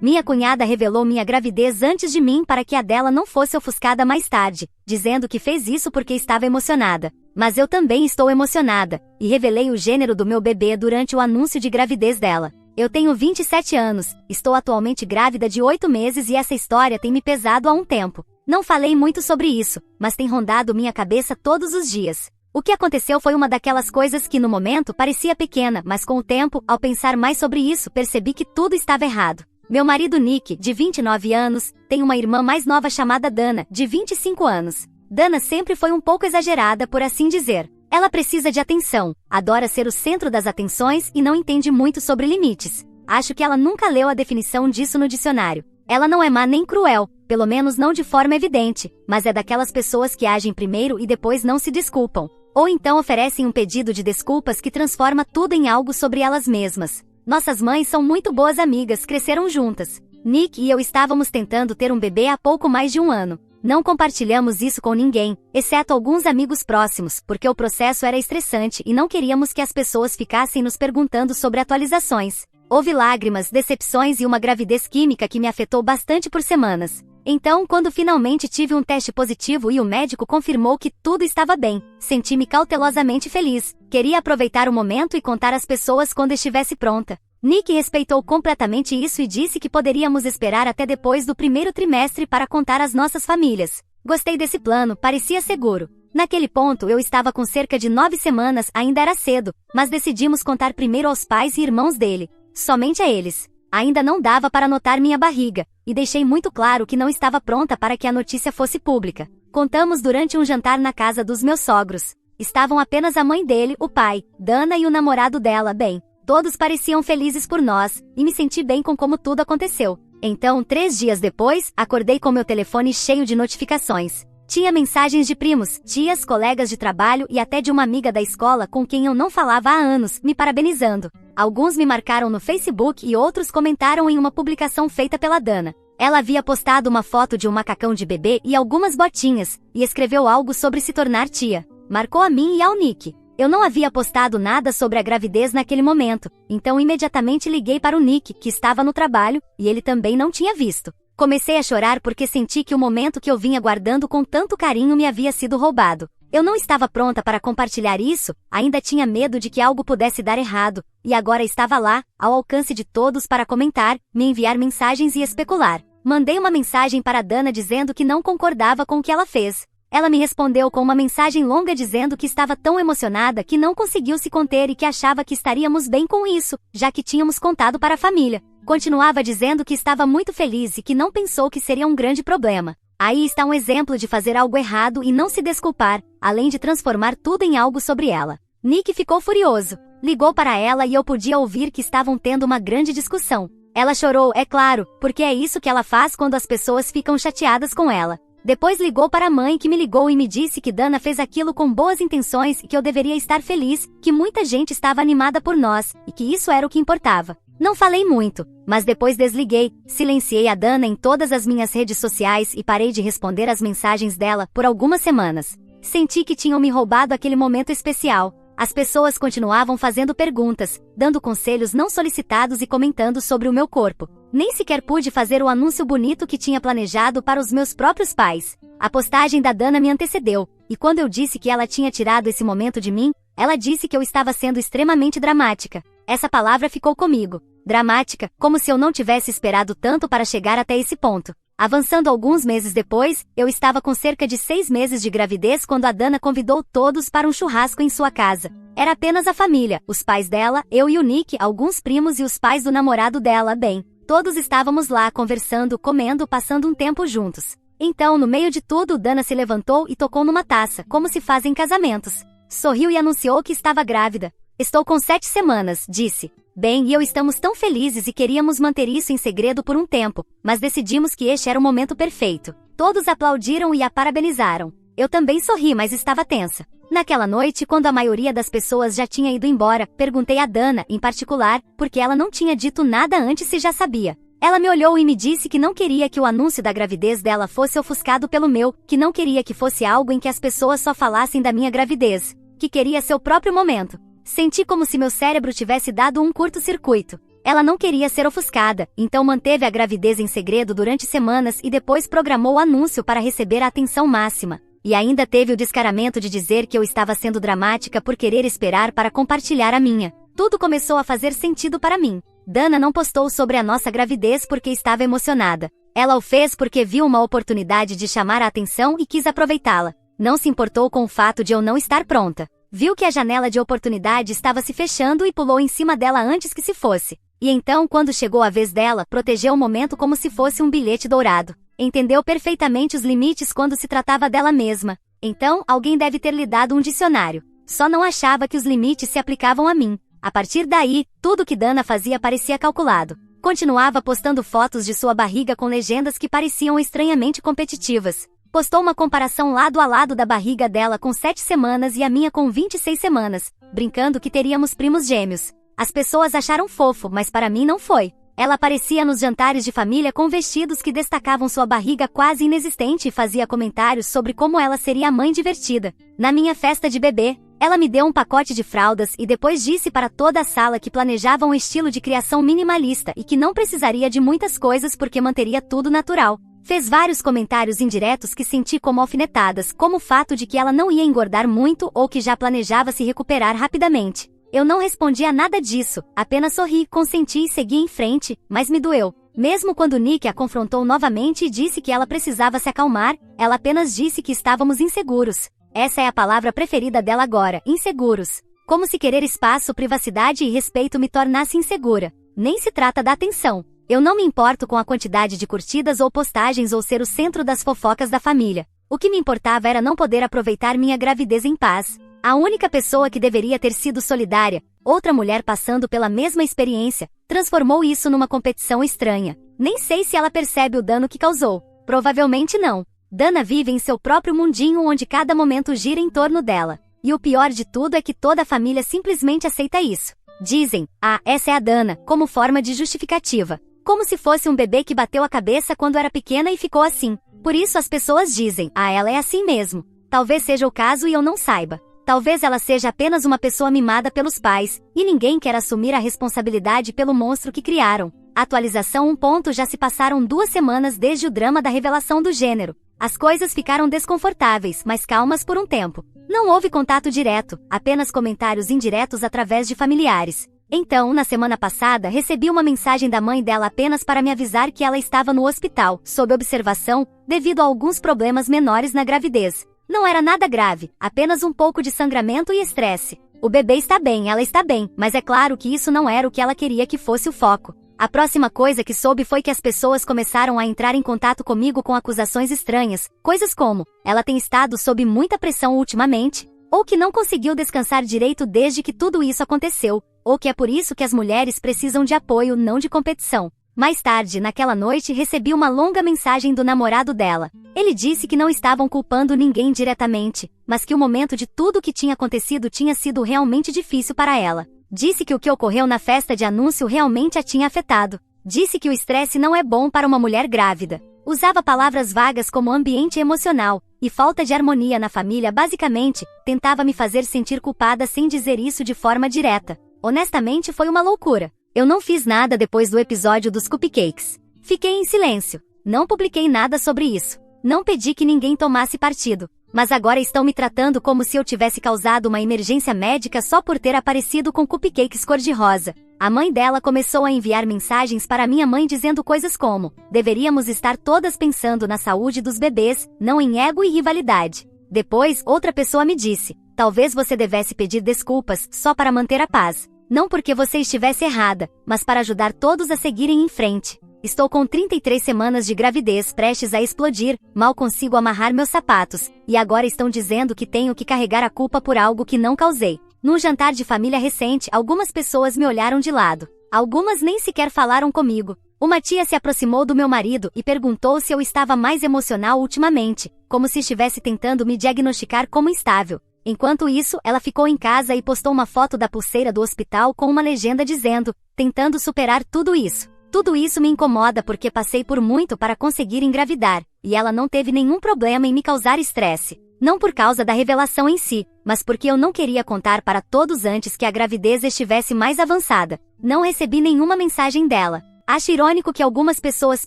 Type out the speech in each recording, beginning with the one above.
Minha cunhada revelou minha gravidez antes de mim para que a dela não fosse ofuscada mais tarde, dizendo que fez isso porque estava emocionada. Mas eu também estou emocionada, e revelei o gênero do meu bebê durante o anúncio de gravidez dela. Eu tenho 27 anos, estou atualmente grávida de 8 meses e essa história tem me pesado há um tempo. Não falei muito sobre isso, mas tem rondado minha cabeça todos os dias. O que aconteceu foi uma daquelas coisas que no momento parecia pequena, mas com o tempo, ao pensar mais sobre isso, percebi que tudo estava errado. Meu marido Nick, de 29 anos, tem uma irmã mais nova chamada Dana, de 25 anos. Dana sempre foi um pouco exagerada, por assim dizer. Ela precisa de atenção, adora ser o centro das atenções e não entende muito sobre limites. Acho que ela nunca leu a definição disso no dicionário. Ela não é má nem cruel, pelo menos não de forma evidente, mas é daquelas pessoas que agem primeiro e depois não se desculpam. Ou então oferecem um pedido de desculpas que transforma tudo em algo sobre elas mesmas. Nossas mães são muito boas amigas, cresceram juntas. Nick e eu estávamos tentando ter um bebê há pouco mais de um ano. Não compartilhamos isso com ninguém, exceto alguns amigos próximos, porque o processo era estressante e não queríamos que as pessoas ficassem nos perguntando sobre atualizações. Houve lágrimas, decepções e uma gravidez química que me afetou bastante por semanas. Então, quando finalmente tive um teste positivo e o médico confirmou que tudo estava bem, senti-me cautelosamente feliz. Queria aproveitar o momento e contar às pessoas quando estivesse pronta. Nick respeitou completamente isso e disse que poderíamos esperar até depois do primeiro trimestre para contar às nossas famílias. Gostei desse plano, parecia seguro. Naquele ponto eu estava com cerca de 9 semanas, ainda era cedo, mas decidimos contar primeiro aos pais e irmãos dele. Somente a eles. Ainda não dava para notar minha barriga, e deixei muito claro que não estava pronta para que a notícia fosse pública. Contamos durante um jantar na casa dos meus sogros. Estavam apenas a mãe dele, o pai, Dana e o namorado dela, Ben. Todos pareciam felizes por nós, e me senti bem com como tudo aconteceu. Então, 3 dias depois, acordei com meu telefone cheio de notificações. Tinha mensagens de primos, tias, colegas de trabalho e até de uma amiga da escola com quem eu não falava há anos, me parabenizando. Alguns me marcaram no Facebook e outros comentaram em uma publicação feita pela Dana. Ela havia postado uma foto de um macacão de bebê e algumas botinhas, e escreveu algo sobre se tornar tia. Marcou a mim e ao Nick. Eu não havia postado nada sobre a gravidez naquele momento, então imediatamente liguei para o Nick, que estava no trabalho, e ele também não tinha visto. Comecei a chorar porque senti que o momento que eu vinha guardando com tanto carinho me havia sido roubado. Eu não estava pronta para compartilhar isso, ainda tinha medo de que algo pudesse dar errado, e agora estava lá, ao alcance de todos para comentar, me enviar mensagens e especular. Mandei uma mensagem para Dana dizendo que não concordava com o que ela fez. Ela me respondeu com uma mensagem longa dizendo que estava tão emocionada que não conseguiu se conter e que achava que estaríamos bem com isso, já que tínhamos contado para a família. Continuava dizendo que estava muito feliz e que não pensou que seria um grande problema. Aí está um exemplo de fazer algo errado e não se desculpar, além de transformar tudo em algo sobre ela. Nick ficou furioso. Ligou para ela e eu podia ouvir que estavam tendo uma grande discussão. Ela chorou, é claro, porque é isso que ela faz quando as pessoas ficam chateadas com ela. Depois ligou para a mãe que me ligou e me disse que Dana fez aquilo com boas intenções e que eu deveria estar feliz, que muita gente estava animada por nós, e que isso era o que importava. Não falei muito, mas depois desliguei, silenciei a Dana em todas as minhas redes sociais e parei de responder às mensagens dela por algumas semanas. Senti que tinham me roubado aquele momento especial. As pessoas continuavam fazendo perguntas, dando conselhos não solicitados e comentando sobre o meu corpo. Nem sequer pude fazer o anúncio bonito que tinha planejado para os meus próprios pais. A postagem da Dana me antecedeu, e quando eu disse que ela tinha tirado esse momento de mim, ela disse que eu estava sendo extremamente dramática. Essa palavra ficou comigo. Dramática, como se eu não tivesse esperado tanto para chegar até esse ponto. Avançando alguns meses depois, eu estava com cerca de 6 meses de gravidez quando a Dana convidou todos para um churrasco em sua casa. Era apenas a família, os pais dela, eu e o Nick, alguns primos e os pais do namorado dela, Ben. Todos estávamos lá conversando, comendo, passando um tempo juntos. Então, no meio de tudo, Dana se levantou e tocou numa taça, como se faz em casamentos. Sorriu e anunciou que estava grávida. Estou com 7 semanas, disse. Ben e eu estamos tão felizes e queríamos manter isso em segredo por um tempo, mas decidimos que este era o momento perfeito. Todos aplaudiram e a parabenizaram. Eu também sorri, mas estava tensa. Naquela noite, quando a maioria das pessoas já tinha ido embora, perguntei a Dana, em particular, porque ela não tinha dito nada antes e já sabia. Ela me olhou e me disse que não queria que o anúncio da gravidez dela fosse ofuscado pelo meu, que não queria que fosse algo em que as pessoas só falassem da minha gravidez, que queria seu próprio momento. Senti como se meu cérebro tivesse dado um curto-circuito. Ela não queria ser ofuscada, então manteve a gravidez em segredo durante semanas e depois programou o anúncio para receber a atenção máxima. E ainda teve o descaramento de dizer que eu estava sendo dramática por querer esperar para compartilhar a minha. Tudo começou a fazer sentido para mim. Dana não postou sobre a nossa gravidez porque estava emocionada. Ela o fez porque viu uma oportunidade de chamar a atenção e quis aproveitá-la. Não se importou com o fato de eu não estar pronta. Viu que a janela de oportunidade estava se fechando e pulou em cima dela antes que se fosse. E então, quando chegou a vez dela, protegeu o momento como se fosse um bilhete dourado. Entendeu perfeitamente os limites quando se tratava dela mesma. Então, alguém deve ter lhe dado um dicionário. Só não achava que os limites se aplicavam a mim. A partir daí, tudo que Dana fazia parecia calculado. Continuava postando fotos de sua barriga com legendas que pareciam estranhamente competitivas. Postou uma comparação lado a lado da barriga dela com 7 semanas e a minha com 26 semanas, brincando que teríamos primos gêmeos. As pessoas acharam fofo, mas para mim não foi. Ela aparecia nos jantares de família com vestidos que destacavam sua barriga quase inexistente e fazia comentários sobre como ela seria a mãe divertida. Na minha festa de bebê, ela me deu um pacote de fraldas e depois disse para toda a sala que planejava um estilo de criação minimalista e que não precisaria de muitas coisas porque manteria tudo natural. Fez vários comentários indiretos que senti como alfinetadas, como o fato de que ela não ia engordar muito ou que já planejava se recuperar rapidamente. Eu não respondi a nada disso, apenas sorri, consenti e segui em frente, mas me doeu. Mesmo quando Nick a confrontou novamente e disse que ela precisava se acalmar, ela apenas disse que estávamos inseguros. Essa é a palavra preferida dela agora, inseguros. Como se querer espaço, privacidade e respeito me tornasse insegura. Nem se trata da atenção. Eu não me importo com a quantidade de curtidas ou postagens ou ser o centro das fofocas da família. O que me importava era não poder aproveitar minha gravidez em paz. A única pessoa que deveria ter sido solidária, outra mulher passando pela mesma experiência, transformou isso numa competição estranha. Nem sei se ela percebe o dano que causou. Provavelmente não. Dana vive em seu próprio mundinho onde cada momento gira em torno dela. E o pior de tudo é que toda a família simplesmente aceita isso. Dizem, essa é a Dana, como forma de justificativa. Como se fosse um bebê que bateu a cabeça quando era pequena e ficou assim. Por isso as pessoas dizem, ela é assim mesmo. Talvez seja o caso e eu não saiba. Talvez ela seja apenas uma pessoa mimada pelos pais, e ninguém quer assumir a responsabilidade pelo monstro que criaram. Atualização 1. Já se passaram 2 semanas desde o drama da revelação do gênero. As coisas ficaram desconfortáveis, mas calmas por um tempo. Não houve contato direto, apenas comentários indiretos através de familiares. Então, na semana passada, recebi uma mensagem da mãe dela apenas para me avisar que ela estava no hospital, sob observação, devido a alguns problemas menores na gravidez. Não era nada grave, apenas um pouco de sangramento e estresse. O bebê está bem, ela está bem, mas é claro que isso não era o que ela queria que fosse o foco. A próxima coisa que soube foi que as pessoas começaram a entrar em contato comigo com acusações estranhas, coisas como, ela tem estado sob muita pressão ultimamente, ou que não conseguiu descansar direito desde que tudo isso aconteceu, ou que é por isso que as mulheres precisam de apoio, não de competição. Mais tarde, naquela noite, recebi uma longa mensagem do namorado dela. Ele disse que não estavam culpando ninguém diretamente, mas que o momento de tudo o que tinha acontecido tinha sido realmente difícil para ela. Disse que o que ocorreu na festa de anúncio realmente a tinha afetado. Disse que o estresse não é bom para uma mulher grávida. Usava palavras vagas como ambiente emocional e falta de harmonia na família. Basicamente, tentava me fazer sentir culpada sem dizer isso de forma direta. Honestamente, foi uma loucura. Eu não fiz nada depois do episódio dos cupcakes. Fiquei em silêncio. Não publiquei nada sobre isso. Não pedi que ninguém tomasse partido. Mas agora estão me tratando como se eu tivesse causado uma emergência médica só por ter aparecido com cupcakes cor-de-rosa. A mãe dela começou a enviar mensagens para minha mãe dizendo coisas como: deveríamos estar todas pensando na saúde dos bebês, não em ego e rivalidade. Depois, outra pessoa me disse: talvez você devesse pedir desculpas só para manter a paz. Não porque você estivesse errada, mas para ajudar todos a seguirem em frente. Estou com 33 semanas de gravidez prestes a explodir, mal consigo amarrar meus sapatos, e agora estão dizendo que tenho que carregar a culpa por algo que não causei. Num jantar de família recente, algumas pessoas me olharam de lado. Algumas nem sequer falaram comigo. Uma tia se aproximou do meu marido e perguntou se eu estava mais emocional ultimamente, como se estivesse tentando me diagnosticar como instável. Enquanto isso, ela ficou em casa e postou uma foto da pulseira do hospital com uma legenda dizendo: tentando superar tudo isso. Tudo isso me incomoda porque passei por muito para conseguir engravidar, e ela não teve nenhum problema em me causar estresse. Não por causa da revelação em si, mas porque eu não queria contar para todos antes que a gravidez estivesse mais avançada. Não recebi nenhuma mensagem dela. Acho irônico que algumas pessoas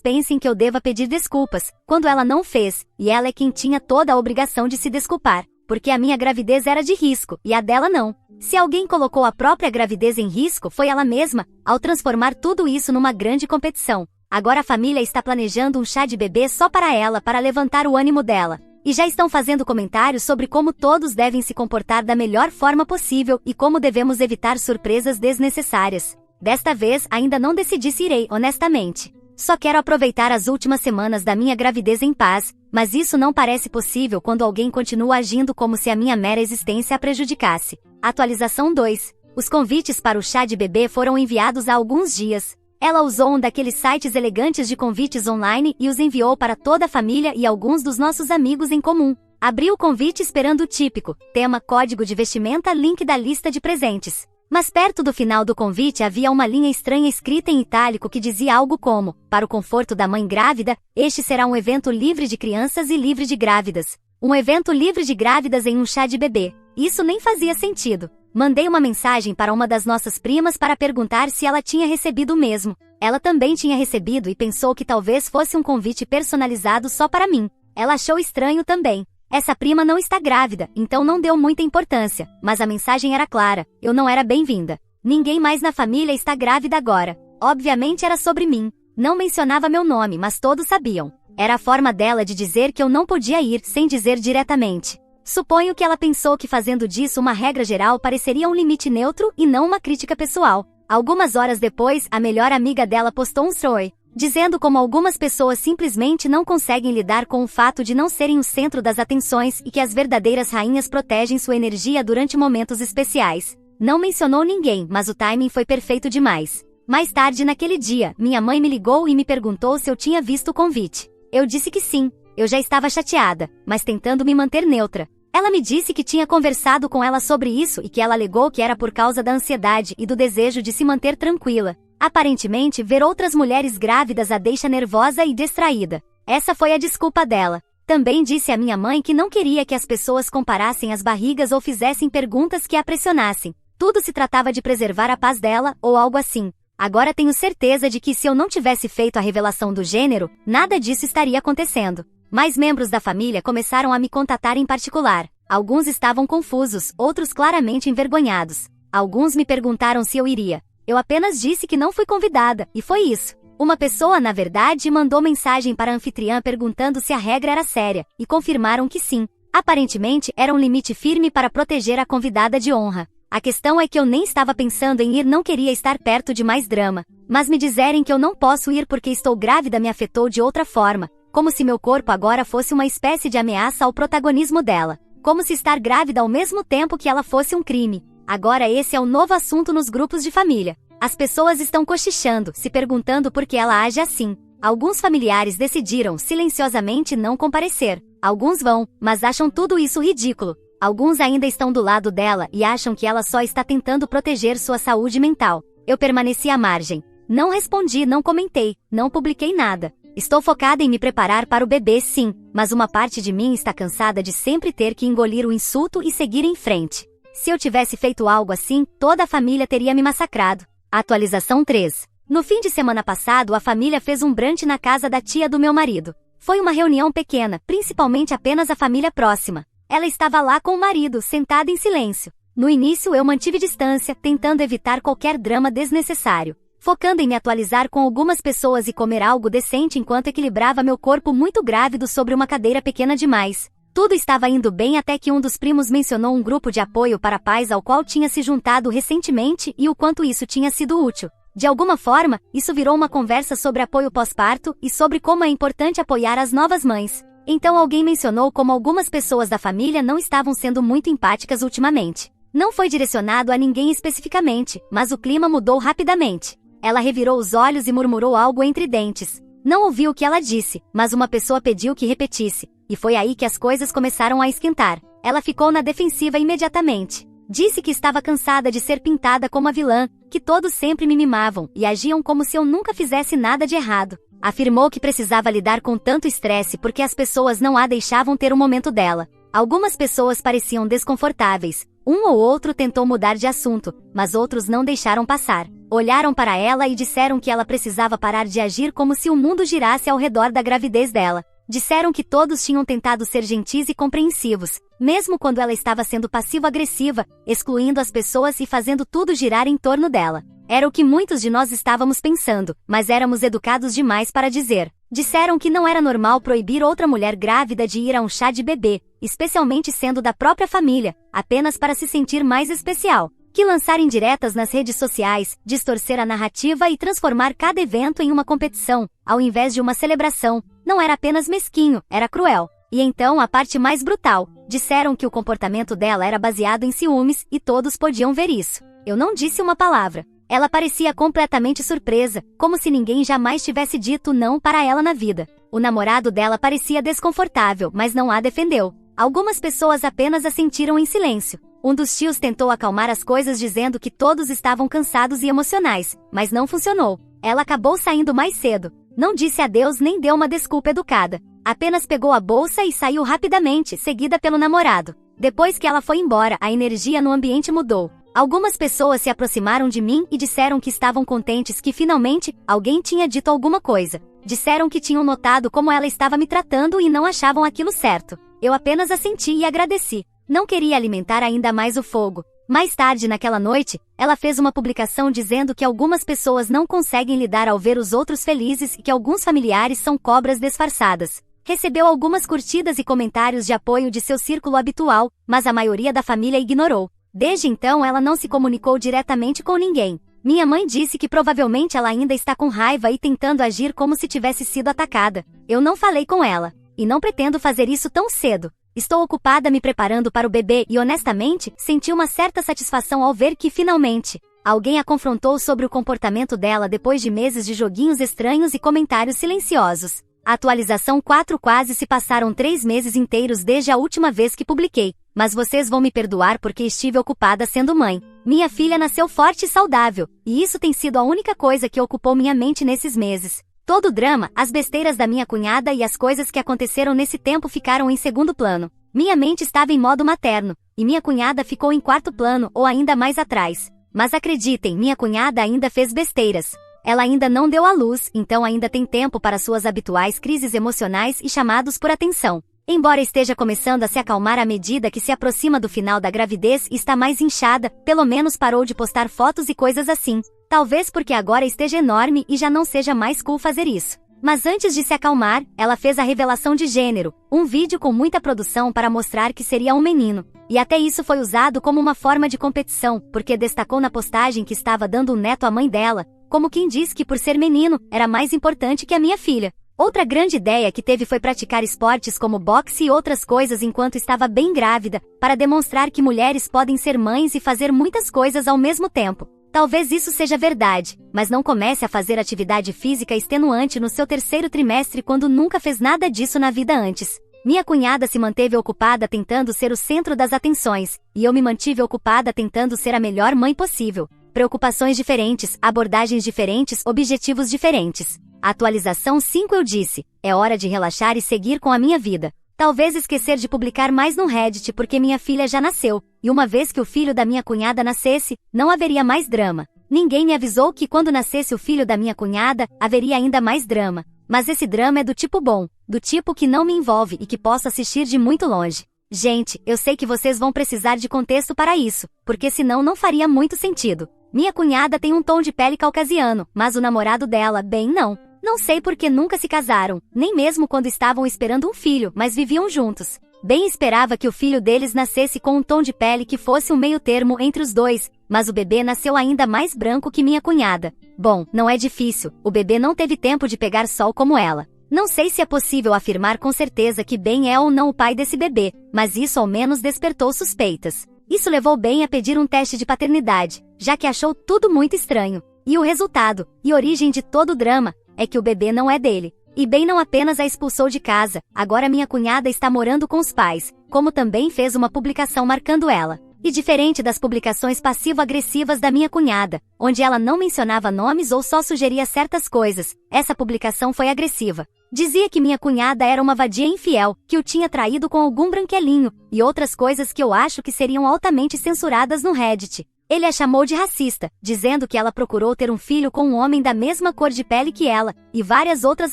pensem que eu deva pedir desculpas, quando ela não fez, e ela é quem tinha toda a obrigação de se desculpar, porque a minha gravidez era de risco, e a dela não. Se alguém colocou a própria gravidez em risco, foi ela mesma, ao transformar tudo isso numa grande competição. Agora a família está planejando um chá de bebê só para ela, para levantar o ânimo dela. E já estão fazendo comentários sobre como todos devem se comportar da melhor forma possível e como devemos evitar surpresas desnecessárias. Desta vez, ainda não decidi se irei, honestamente. Só quero aproveitar as últimas semanas da minha gravidez em paz, mas isso não parece possível quando alguém continua agindo como se a minha mera existência a prejudicasse. Atualização 2. Os convites para o chá de bebê foram enviados há alguns dias. Ela usou um daqueles sites elegantes de convites online e os enviou para toda a família e alguns dos nossos amigos em comum. Abri o convite esperando o típico, tema, código de vestimenta, link da lista de presentes. Mas perto do final do convite havia uma linha estranha escrita em itálico que dizia algo como: para o conforto da mãe grávida, este será um evento livre de crianças e livre de grávidas. Um evento livre de grávidas em um chá de bebê. Isso nem fazia sentido. Mandei uma mensagem para uma das nossas primas para perguntar se ela tinha recebido o mesmo. Ela também tinha recebido e pensou que talvez fosse um convite personalizado só para mim. Ela achou estranho também. Essa prima não está grávida, então não deu muita importância, mas a mensagem era clara, eu não era bem-vinda. Ninguém mais na família está grávida agora. Obviamente era sobre mim. Não mencionava meu nome, mas todos sabiam. Era a forma dela de dizer que eu não podia ir, sem dizer diretamente. Suponho que ela pensou que fazendo disso uma regra geral pareceria um limite neutro e não uma crítica pessoal. Algumas horas depois, a melhor amiga dela postou um story, dizendo como algumas pessoas simplesmente não conseguem lidar com o fato de não serem o centro das atenções e que as verdadeiras rainhas protegem sua energia durante momentos especiais. Não mencionou ninguém, mas o timing foi perfeito demais. Mais tarde naquele dia, minha mãe me ligou e me perguntou se eu tinha visto o convite. Eu disse que sim. Eu já estava chateada, mas tentando me manter neutra. Ela me disse que tinha conversado com ela sobre isso e que ela alegou que era por causa da ansiedade e do desejo de se manter tranquila. Aparentemente, ver outras mulheres grávidas a deixa nervosa e distraída. Essa foi a desculpa dela. Também disse à minha mãe que não queria que as pessoas comparassem as barrigas ou fizessem perguntas que a pressionassem. Tudo se tratava de preservar a paz dela, ou algo assim. Agora tenho certeza de que se eu não tivesse feito a revelação do gênero, nada disso estaria acontecendo. Mais membros da família começaram a me contatar em particular. Alguns estavam confusos, outros claramente envergonhados. Alguns me perguntaram se eu iria. Eu apenas disse que não fui convidada, e foi isso. Uma pessoa, na verdade, mandou mensagem para a anfitriã perguntando se a regra era séria, e confirmaram que sim. Aparentemente, era um limite firme para proteger a convidada de honra. A questão é que eu nem estava pensando em ir, não queria estar perto de mais drama. Mas me dizerem que eu não posso ir porque estou grávida me afetou de outra forma. Como se meu corpo agora fosse uma espécie de ameaça ao protagonismo dela. Como se estar grávida ao mesmo tempo que ela fosse um crime. Agora esse é o novo assunto nos grupos de família. As pessoas estão cochichando, se perguntando por que ela age assim. Alguns familiares decidiram silenciosamente não comparecer. Alguns vão, mas acham tudo isso ridículo. Alguns ainda estão do lado dela e acham que ela só está tentando proteger sua saúde mental. Eu permaneci à margem. Não respondi, não comentei, não publiquei nada. Estou focada em me preparar para o bebê, sim, mas uma parte de mim está cansada de sempre ter que engolir o insulto e seguir em frente. Se eu tivesse feito algo assim, toda a família teria me massacrado. Atualização 3. No fim de semana passado, a família fez um brunch na casa da tia do meu marido. Foi uma reunião pequena, principalmente apenas a família próxima. Ela estava lá com o marido, sentada em silêncio. No início eu mantive distância, tentando evitar qualquer drama desnecessário. Focando em me atualizar com algumas pessoas e comer algo decente enquanto equilibrava meu corpo muito grávido sobre uma cadeira pequena demais. Tudo estava indo bem até que um dos primos mencionou um grupo de apoio para pais ao qual tinha se juntado recentemente e o quanto isso tinha sido útil. De alguma forma, isso virou uma conversa sobre apoio pós-parto e sobre como é importante apoiar as novas mães. Então alguém mencionou como algumas pessoas da família não estavam sendo muito empáticas ultimamente. Não foi direcionado a ninguém especificamente, mas o clima mudou rapidamente. Ela revirou os olhos e murmurou algo entre dentes. Não ouvi o que ela disse, mas uma pessoa pediu que repetisse, e foi aí que as coisas começaram a esquentar. Ela ficou na defensiva imediatamente. Disse que estava cansada de ser pintada como a vilã, que todos sempre me mimavam e agiam como se eu nunca fizesse nada de errado. Afirmou que precisava lidar com tanto estresse porque as pessoas não a deixavam ter o momento dela. Algumas pessoas pareciam desconfortáveis. Um ou outro tentou mudar de assunto, mas outros não deixaram passar. Olharam para ela e disseram que ela precisava parar de agir como se o mundo girasse ao redor da gravidez dela. Disseram que todos tinham tentado ser gentis e compreensivos, mesmo quando ela estava sendo passivo-agressiva, excluindo as pessoas e fazendo tudo girar em torno dela. Era o que muitos de nós estávamos pensando, mas éramos educados demais para dizer. Disseram que não era normal proibir outra mulher grávida de ir a um chá de bebê, especialmente sendo da própria família, apenas para se sentir mais especial. Que lançar indiretas nas redes sociais, distorcer a narrativa e transformar cada evento em uma competição, ao invés de uma celebração, não era apenas mesquinho, era cruel. E então a parte mais brutal, disseram que o comportamento dela era baseado em ciúmes e todos podiam ver isso. Eu não disse uma palavra. Ela parecia completamente surpresa, como se ninguém jamais tivesse dito não para ela na vida. O namorado dela parecia desconfortável, mas não a defendeu. Algumas pessoas apenas assentiram em silêncio. Um dos tios tentou acalmar as coisas dizendo que todos estavam cansados e emocionais, mas não funcionou. Ela acabou saindo mais cedo. Não disse adeus nem deu uma desculpa educada. Apenas pegou a bolsa e saiu rapidamente, seguida pelo namorado. Depois que ela foi embora, a energia no ambiente mudou. Algumas pessoas se aproximaram de mim e disseram que estavam contentes que finalmente alguém tinha dito alguma coisa. Disseram que tinham notado como ela estava me tratando e não achavam aquilo certo. Eu apenas assenti e agradeci. Não queria alimentar ainda mais o fogo. Mais tarde naquela noite, ela fez uma publicação dizendo que algumas pessoas não conseguem lidar ao ver os outros felizes e que alguns familiares são cobras disfarçadas. Recebeu algumas curtidas e comentários de apoio de seu círculo habitual, mas a maioria da família ignorou. Desde então ela não se comunicou diretamente com ninguém. Minha mãe disse que provavelmente ela ainda está com raiva e tentando agir como se tivesse sido atacada. Eu não falei com ela. E não pretendo fazer isso tão cedo. Estou ocupada me preparando para o bebê e honestamente, senti uma certa satisfação ao ver que finalmente, alguém a confrontou sobre o comportamento dela depois de meses de joguinhos estranhos e comentários silenciosos. A atualização 4 quase se passaram 3 meses inteiros desde a última vez que publiquei. Mas vocês vão me perdoar porque estive ocupada sendo mãe. Minha filha nasceu forte e saudável, e isso tem sido a única coisa que ocupou minha mente nesses meses. Todo o drama, as besteiras da minha cunhada e as coisas que aconteceram nesse tempo ficaram em segundo plano. Minha mente estava em modo materno, e minha cunhada ficou em quarto plano ou ainda mais atrás. Mas acreditem, minha cunhada ainda fez besteiras. Ela ainda não deu à luz, então ainda tem tempo para suas habituais crises emocionais e chamados por atenção. Embora esteja começando a se acalmar à medida que se aproxima do final da gravidez e está mais inchada, pelo menos parou de postar fotos e coisas assim. Talvez porque agora esteja enorme e já não seja mais cool fazer isso. Mas antes de se acalmar, ela fez a revelação de gênero, um vídeo com muita produção para mostrar que seria um menino. E até isso foi usado como uma forma de competição, porque destacou na postagem que estava dando um neto à mãe dela, como quem diz que por ser menino, era mais importante que a minha filha. Outra grande ideia que teve foi praticar esportes como boxe e outras coisas enquanto estava bem grávida, para demonstrar que mulheres podem ser mães e fazer muitas coisas ao mesmo tempo. Talvez isso seja verdade, mas não comece a fazer atividade física extenuante no seu terceiro trimestre quando nunca fez nada disso na vida antes. Minha cunhada se manteve ocupada tentando ser o centro das atenções, e eu me mantive ocupada tentando ser a melhor mãe possível. Preocupações diferentes, abordagens diferentes, objetivos diferentes. Atualização 5 eu disse, é hora de relaxar e seguir com a minha vida. Talvez esquecer de publicar mais no Reddit porque minha filha já nasceu, e uma vez que o filho da minha cunhada nascesse, não haveria mais drama. Ninguém me avisou que quando nascesse o filho da minha cunhada, haveria ainda mais drama. Mas esse drama é do tipo bom, do tipo que não me envolve e que posso assistir de muito longe. Gente, eu sei que vocês vão precisar de contexto para isso, porque senão não faria muito sentido. Minha cunhada tem um tom de pele caucasiano, mas o namorado dela, bem não. Não sei por que nunca se casaram, nem mesmo quando estavam esperando um filho, mas viviam juntos. Bem esperava que o filho deles nascesse com um tom de pele que fosse um meio termo entre os dois, mas o bebê nasceu ainda mais branco que minha cunhada. Bom, não é difícil, o bebê não teve tempo de pegar sol como ela. Não sei se é possível afirmar com certeza que Ben é ou não o pai desse bebê, mas isso ao menos despertou suspeitas. Isso levou Ben a pedir um teste de paternidade, já que achou tudo muito estranho. E o resultado, e origem de todo o drama, é que o bebê não é dele. E Ben não apenas a expulsou de casa, agora minha cunhada está morando com os pais, como também fez uma publicação marcando ela. E diferente das publicações passivo-agressivas da minha cunhada, onde ela não mencionava nomes ou só sugeria certas coisas, essa publicação foi agressiva. Dizia que minha cunhada era uma vadia infiel, que o tinha traído com algum branquelinho, e outras coisas que eu acho que seriam altamente censuradas no Reddit. Ele a chamou de racista, dizendo que ela procurou ter um filho com um homem da mesma cor de pele que ela, e várias outras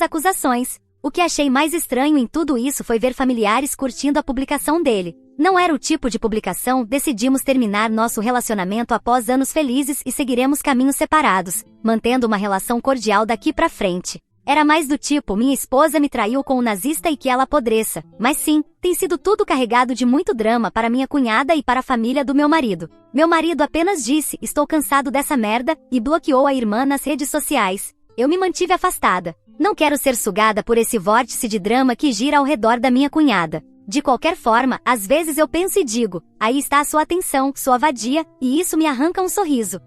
acusações. O que achei mais estranho em tudo isso foi ver familiares curtindo a publicação dele. Não era o tipo de publicação. Decidimos terminar nosso relacionamento após anos felizes e seguiremos caminhos separados, mantendo uma relação cordial daqui pra frente. Era mais do tipo, minha esposa me traiu com um nazista e que ela apodreça. Mas sim, tem sido tudo carregado de muito drama para minha cunhada e para a família do meu marido. Meu marido apenas disse, estou cansado dessa merda, e bloqueou a irmã nas redes sociais. Eu me mantive afastada. Não quero ser sugada por esse vórtice de drama que gira ao redor da minha cunhada. De qualquer forma, às vezes eu penso e digo, aí está a sua atenção, sua vadia, e isso me arranca um sorriso.